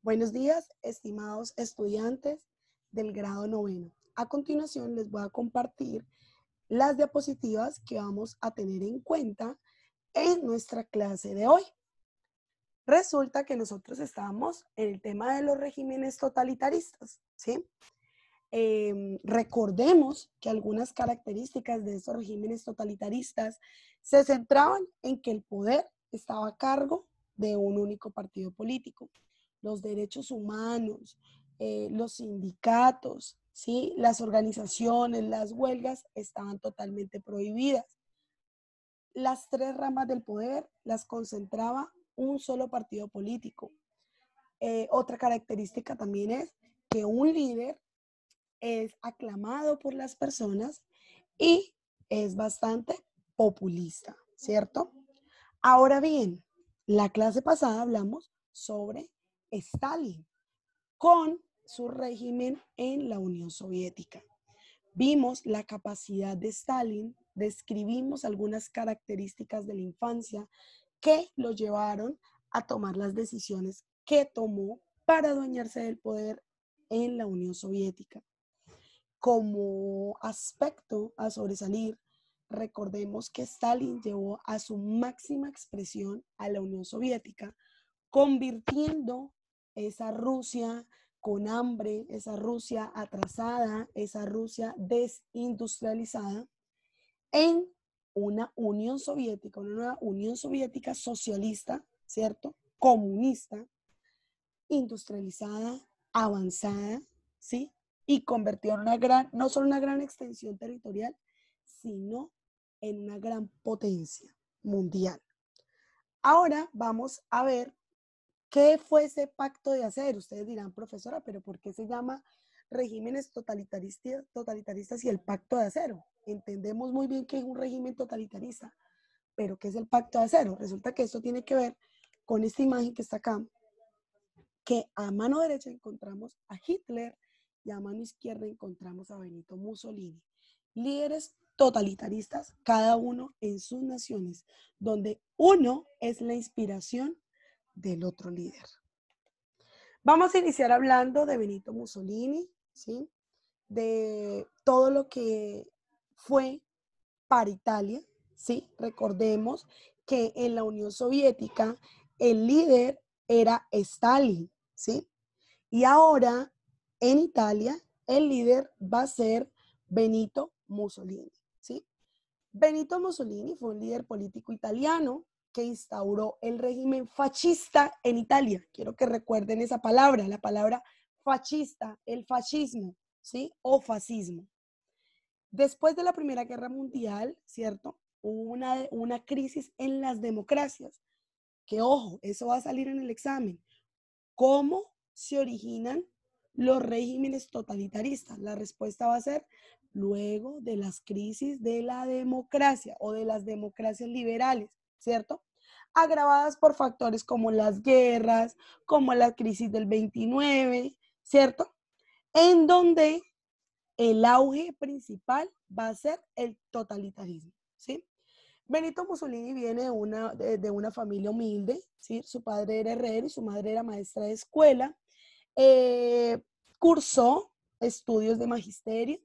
Buenos días, estimados estudiantes del grado noveno. A continuación les voy a compartir las diapositivas que vamos a tener en cuenta en nuestra clase de hoy. Resulta que nosotros estamos en el tema de los regímenes totalitaristas, ¿sí? Recordemos que algunas características de estos regímenes totalitaristas se centraban en que el poder estaba a cargo de un único partido político. Los derechos humanos, los sindicatos, ¿sí? Las organizaciones, las huelgas estaban totalmente prohibidas. Las tres ramas del poder las concentraba un solo partido político. Otra característica también es que un líder es aclamado por las personas y es bastante populista, ¿cierto? Ahora bien, la clase pasada hablamos sobre Stalin con su régimen en la Unión Soviética. Vimos la capacidad de Stalin, describimos algunas características de la infancia que lo llevaron a tomar las decisiones que tomó para adueñarse del poder en la Unión Soviética. Como aspecto a sobresalir, recordemos que Stalin llevó a su máxima expresión a la Unión Soviética, convirtiendo esa Rusia con hambre, esa Rusia atrasada, esa Rusia desindustrializada, en una Unión Soviética socialista, ¿cierto? Comunista, industrializada, avanzada, ¿sí? Y convirtió en no solo una gran extensión territorial, sino en una gran potencia mundial. Ahora vamos a ver qué fue ese pacto de acero. Ustedes dirán, profesora, pero ¿por qué se llama regímenes totalitaristas y el pacto de acero? Entendemos muy bien que es un régimen totalitarista, pero ¿qué es el pacto de acero? Resulta que esto tiene que ver con esta imagen que está acá, que a mano derecha encontramos a Hitler y a mano izquierda encontramos a Benito Mussolini, líderes totalitaristas, cada uno en sus naciones, donde uno es la inspiración del otro líder. Vamos a iniciar hablando de Benito Mussolini, ¿sí? De todo lo que fue para Italia, ¿sí? Recordemos que en la Unión Soviética el líder era Stalin, ¿sí? Y ahora en Italia el líder va a ser Benito Mussolini, ¿sí? Benito Mussolini fue un líder político italiano que instauró el régimen fascista en Italia. Quiero que recuerden esa palabra, la palabra fascista, el fascismo, ¿sí? O fascismo. Después de la Primera Guerra Mundial, ¿cierto? Hubo una crisis en las democracias, que ojo, eso va a salir en el examen. ¿Cómo se originan los regímenes totalitaristas? La respuesta va a ser luego de las crisis de la democracia o de las democracias liberales, ¿cierto? Agravadas por factores como las guerras, como la crisis del 29, ¿cierto? En donde el auge principal va a ser el totalitarismo, ¿sí? Benito Mussolini viene de una familia humilde, ¿sí? Su padre era herrero y su madre era maestra de escuela. Cursó estudios de magisterio,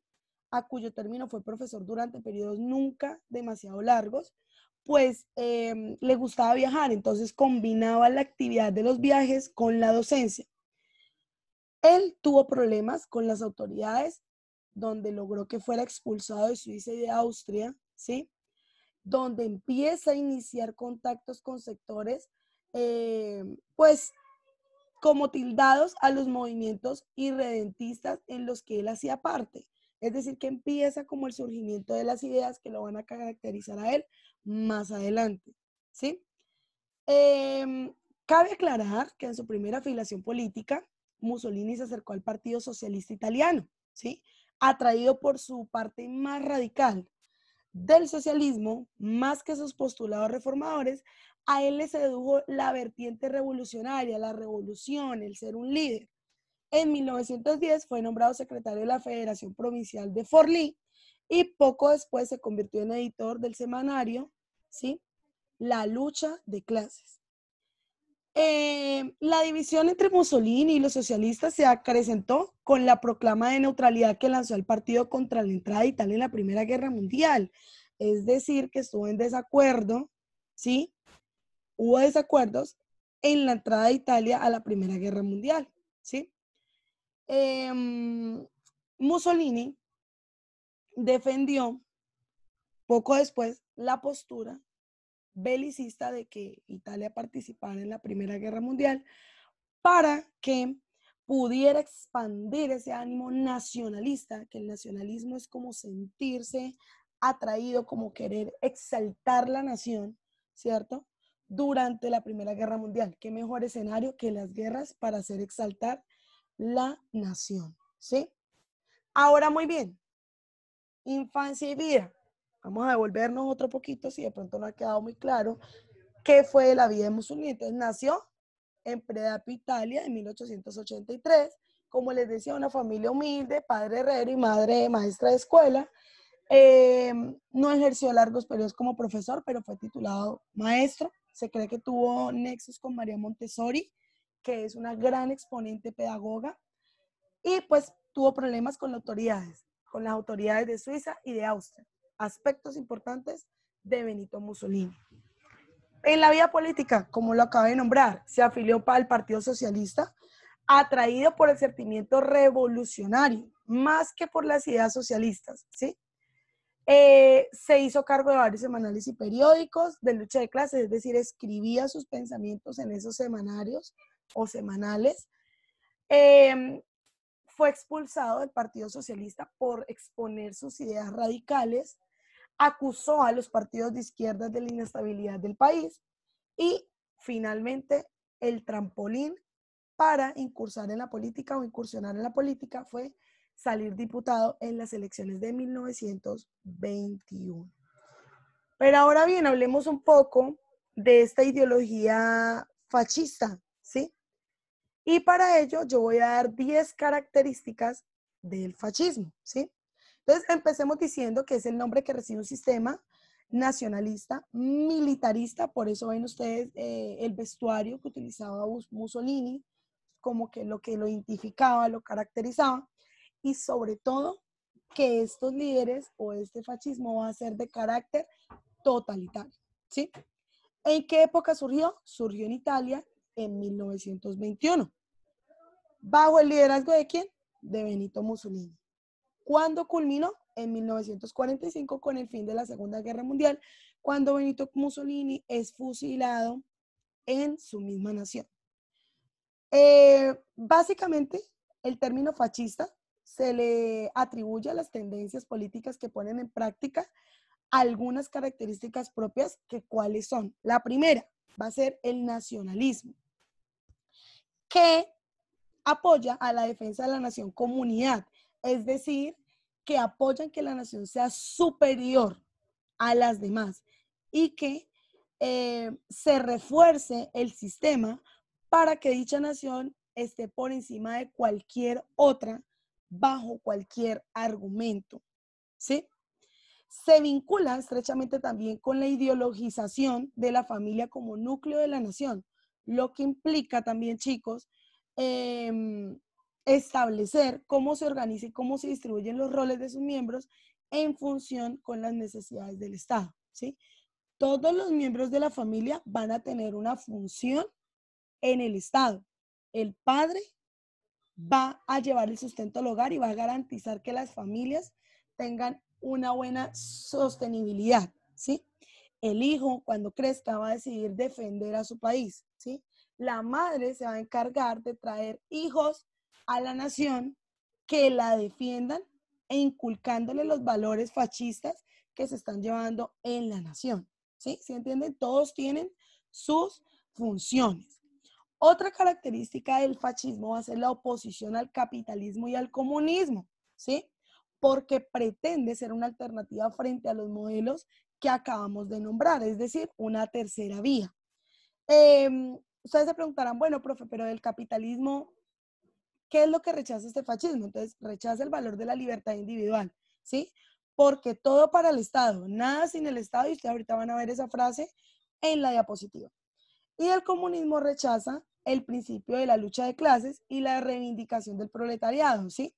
a cuyo término fue profesor durante periodos nunca demasiado largos, pues le gustaba viajar, entonces combinaba la actividad de los viajes con la docencia. Él tuvo problemas con las autoridades, donde logró que fuera expulsado de Suiza y de Austria, ¿sí? Donde empieza a iniciar contactos con sectores, pues, como tildados a los movimientos irredentistas en los que él hacía parte. Es decir, que empieza como el surgimiento de las ideas que lo van a caracterizar a él más adelante, ¿sí? Cabe aclarar que en su primera afiliación política, Mussolini se acercó al Partido Socialista Italiano, ¿sí? Atraído por su parte más radical del socialismo, más que sus postulados reformadores, a él le sedujo la vertiente revolucionaria, la revolución, el ser un líder. En 1910 fue nombrado secretario de la Federación Provincial de Forlì y poco después se convirtió en editor del semanario, ¿sí? La lucha de clases. La división entre Mussolini y los socialistas se acrecentó con la proclama de neutralidad que lanzó el partido contra la entrada de Italia en la Primera Guerra Mundial. Es decir, que estuvo en desacuerdo, ¿sí? Hubo desacuerdos en la entrada de Italia a la Primera Guerra Mundial, ¿sí? Mussolini defendió poco después la postura belicista de que Italia participara en la Primera Guerra Mundial para que pudiera expandir ese ánimo nacionalista, que el nacionalismo es como sentirse atraído, como querer exaltar la nación, ¿cierto? Durante la Primera Guerra Mundial. ¿Qué mejor escenario que las guerras para hacer exaltar la nación? ¿Sí? Ahora muy bien, infancia y vida. Vamos a devolvernos otro poquito si de pronto no ha quedado muy claro qué fue la vida de Mussolini. Entonces nació en Predapi, Italia, en 1883. Como les decía, una familia humilde, padre herrero y madre maestra de escuela. No ejerció largos periodos como profesor, pero fue titulado maestro. Se cree que tuvo nexos con María Montessori, que es una gran exponente pedagoga, y pues tuvo problemas con las autoridades de Suiza y de Austria. Aspectos importantes de Benito Mussolini. En la vida política, como lo acabo de nombrar, se afilió al Partido Socialista, atraído por el sentimiento revolucionario, más que por las ideas socialistas, ¿sí? Se hizo cargo de varios semanarios y periódicos de lucha de clases, es decir, escribía sus pensamientos en esos semanarios o semanales. Fue expulsado del Partido Socialista por exponer sus ideas radicales, acusó a los partidos de izquierda de la inestabilidad del país y finalmente el trampolín para incursar en la política o incursionar en la política fue salir diputado en las elecciones de 1921. Pero ahora bien, hablemos un poco de esta ideología fascista, ¿sí? Y para ello yo voy a dar 10 características del fascismo, ¿sí? Entonces empecemos diciendo que es el nombre que recibe un sistema nacionalista, militarista, por eso ven ustedes el vestuario que utilizaba Mussolini, como que lo identificaba, lo caracterizaba, y sobre todo que estos líderes o este fascismo va a ser de carácter totalitario, ¿sí? ¿En qué época surgió? Surgió en Italia en 1921. ¿Bajo el liderazgo de quién? De Benito Mussolini. ¿Cuándo culminó? En 1945 con el fin de la Segunda Guerra Mundial, cuando Benito Mussolini es fusilado en su misma nación. Básicamente, el término fascista se le atribuye a las tendencias políticas que ponen en práctica algunas características propias, que cuáles son. La primera va a ser el nacionalismo, que apoya a la defensa de la nación comunidad, es decir, que apoyan que la nación sea superior a las demás y que se refuerce el sistema para que dicha nación esté por encima de cualquier otra, bajo cualquier argumento, ¿sí? Se vincula estrechamente también con la ideologización de la familia como núcleo de la nación, lo que implica también, chicos, establecer cómo se organiza y cómo se distribuyen los roles de sus miembros en función con las necesidades del Estado, ¿sí? Todos los miembros de la familia van a tener una función en el Estado. El padre va a llevar el sustento al hogar y va a garantizar que las familias tengan una buena sostenibilidad, ¿sí? El hijo, cuando crezca, va a decidir defender a su país, ¿sí? La madre se va a encargar de traer hijos a la nación que la defiendan e inculcándole los valores fascistas que se están llevando en la nación, ¿sí? ¿Sí entienden? Todos tienen sus funciones. Otra característica del fascismo va a ser la oposición al capitalismo y al comunismo, ¿sí? Porque pretende ser una alternativa frente a los modelos que acabamos de nombrar, es decir, una tercera vía. Ustedes se preguntarán, bueno, profe, pero del capitalismo, ¿qué es lo que rechaza este fascismo? Entonces, rechaza el valor de la libertad individual, ¿sí? Porque todo para el Estado, nada sin el Estado, y ustedes ahorita van a ver esa frase en la diapositiva. Y el comunismo rechaza el principio de la lucha de clases y la reivindicación del proletariado, ¿sí?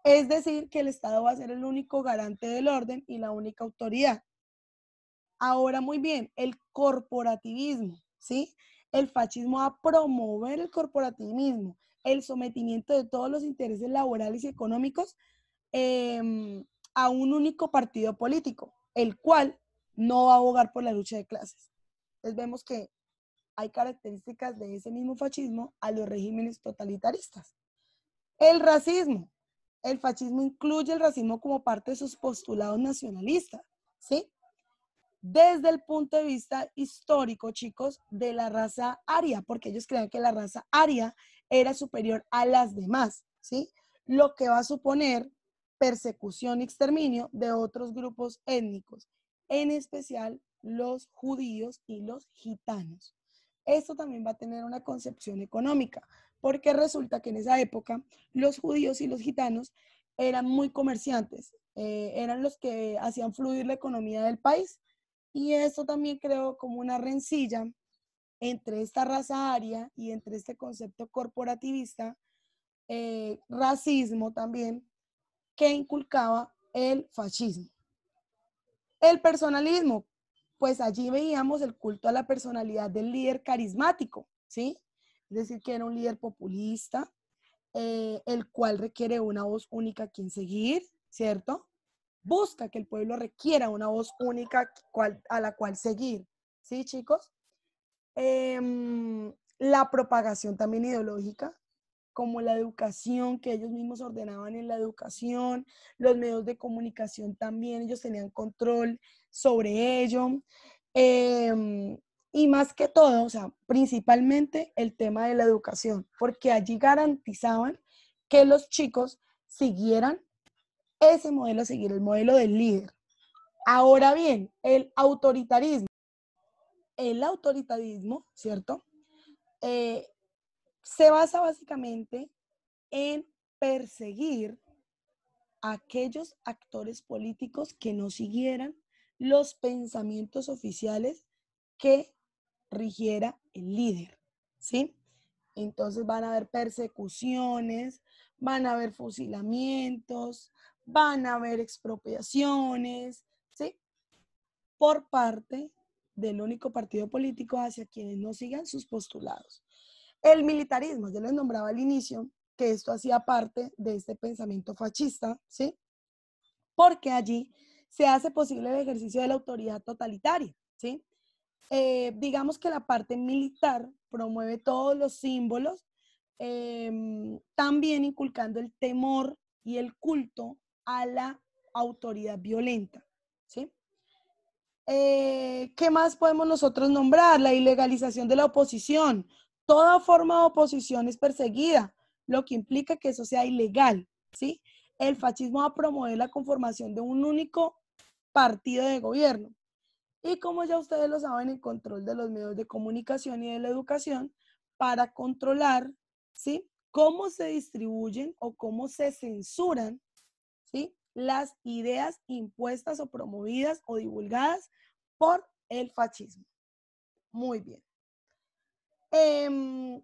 Es decir, que el Estado va a ser el único garante del orden y la única autoridad. Ahora, muy bien, el corporativismo, ¿sí? El fascismo va a promover el corporativismo, el sometimiento de todos los intereses laborales y económicos a un único partido político, el cual no va a abogar por la lucha de clases. Entonces vemos que hay características de ese mismo fascismo a los regímenes totalitaristas. El racismo. El fascismo incluye el racismo como parte de sus postulados nacionalistas, ¿sí? Desde el punto de vista histórico, chicos, de la raza aria, porque ellos creían que la raza aria era superior a las demás, ¿sí? Lo que va a suponer persecución y exterminio de otros grupos étnicos, en especial los judíos y los gitanos. Esto también va a tener una concepción económica, porque resulta que en esa época los judíos y los gitanos eran muy comerciantes, eran los que hacían fluir la economía del país, y esto también creó como una rencilla entre esta raza aria y entre este concepto corporativista, racismo también, que inculcaba el fascismo. El personalismo, pues allí veíamos el culto a la personalidad del líder carismático, ¿sí? Es decir, que era un líder populista, el cual requiere una voz única a quien seguir, ¿cierto? Busca que el pueblo requiera una voz única a la cual seguir, ¿sí, chicos? La propagación también ideológica, como la educación, que ellos mismos ordenaban en la educación, los medios de comunicación también, ellos tenían control sobre ello. Y más que todo, o sea, principalmente el tema de la educación, porque allí garantizaban que los chicos siguieran ese modelo, seguir el modelo del líder. Ahora bien, el autoritarismo, ¿cierto? Se basa básicamente en perseguir a aquellos actores políticos que no siguieran los pensamientos oficiales que rigiera el líder, ¿sí? Entonces van a haber persecuciones, van a haber fusilamientos, van a haber expropiaciones, ¿sí? Por parte del único partido político hacia quienes no sigan sus postulados. El militarismo, yo les nombraba al inicio que esto hacía parte de este pensamiento fascista, ¿sí? Porque allí se hace posible el ejercicio de la autoridad totalitaria, ¿sí? Digamos que la parte militar promueve todos los símbolos, también inculcando el temor y el culto a la autoridad violenta, ¿sí? ¿Qué más podemos nosotros nombrar? La ilegalización de la oposición. Toda forma de oposición es perseguida, lo que implica que eso sea ilegal, ¿sí? El fascismo va a promover la conformación de un único partido de gobierno. Y como ya ustedes lo saben, el control de los medios de comunicación y de la educación para controlar, ¿sí? Cómo se distribuyen o cómo se censuran, ¿sí? Las ideas impuestas o promovidas o divulgadas por el fascismo. Muy bien.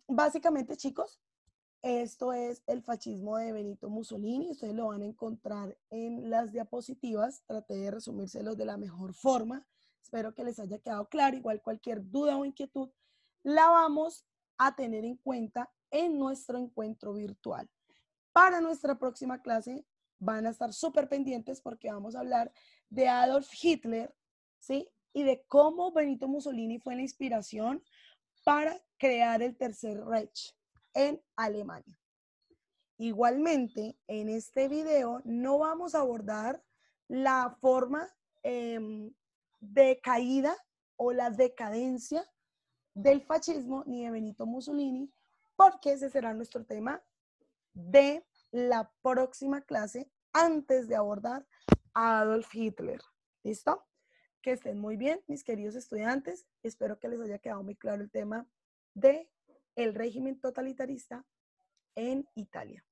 Básicamente, chicos, esto es el fascismo de Benito Mussolini. Ustedes lo van a encontrar en las diapositivas. Traté de resumírselos de la mejor forma. Espero que les haya quedado claro. Igual cualquier duda o inquietud la vamos a tener en cuenta en nuestro encuentro virtual. Para nuestra próxima clase van a estar súper pendientes porque vamos a hablar de Adolf Hitler, ¿sí? Y de cómo Benito Mussolini fue la inspiración para crear el Tercer Reich en Alemania. Igualmente, en este video no vamos a abordar la forma de caída o la decadencia del fascismo ni de Benito Mussolini, porque ese será nuestro tema de la próxima clase antes de abordar a Adolf Hitler. ¿Listo? Que estén muy bien, mis queridos estudiantes. Espero que les haya quedado muy claro el tema de el régimen totalitarista en Italia.